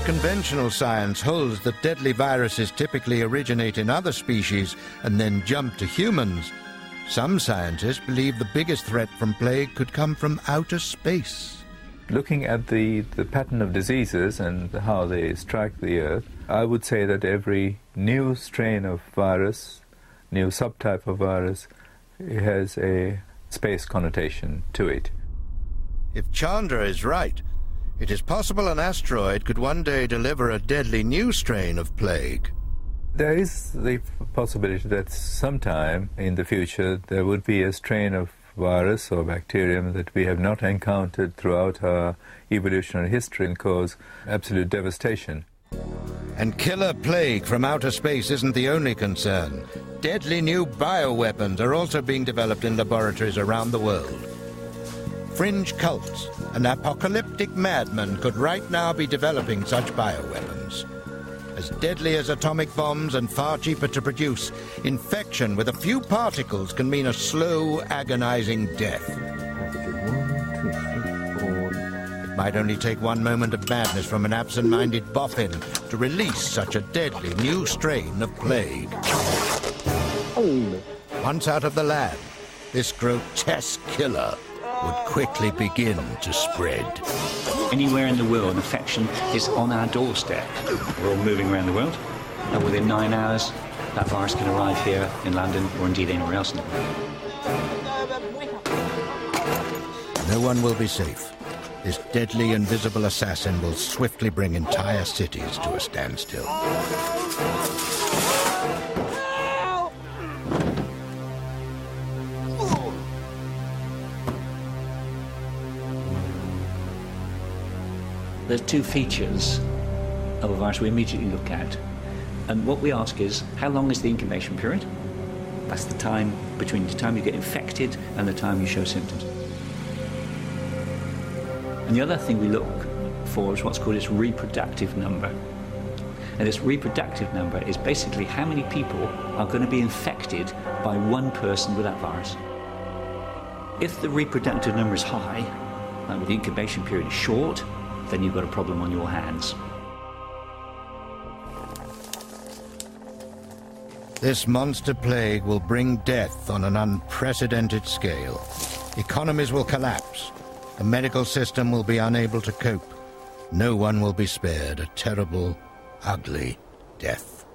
Conventional science holds that deadly viruses typically originate in other species and then jump to humans. Some scientists believe the biggest threat from plague could come from outer space. Looking at the pattern of diseases and how they strike the Earth, I would say that every new strain of virus, new subtype of virus, has a space connotation to it. If Chandra is right, it is possible an asteroid could one day deliver a deadly new strain of plague. There is the possibility that sometime in the future there would be a strain of virus or bacterium that we have not encountered throughout our evolutionary history and cause absolute devastation. And killer plague from outer space isn't the only concern. Deadly new bioweapons are also being developed in laboratories around the world. Fringe cults and apocalyptic madmen could right now be developing such bioweapons. As deadly as atomic bombs and far cheaper to produce, infection with a few particles can mean a slow, agonizing death. It might only take one moment of madness from an absent-minded boffin to release such a deadly new strain of plague. Once out of the lab, this grotesque killer would quickly begin to spread. Anywhere in the world, infection is on our doorstep. We're all moving around the world, and within 9 hours, that virus can arrive here in London or indeed anywhere else in the world. No one will be safe. This deadly invisible assassin will swiftly bring entire cities to a standstill. There's two features of a virus we immediately look at. And what we ask is, how long is the incubation period? That's the time between the time you get infected and the time you show symptoms. And the other thing we look for is what's called its reproductive number. And this reproductive number is basically how many people are going to be infected by one person with that virus. If the reproductive number is high, and the incubation period is short, then you've got a problem on your hands. This monster plague will bring death on an unprecedented scale. Economies will collapse. The medical system will be unable to cope. No one will be spared a terrible, ugly death.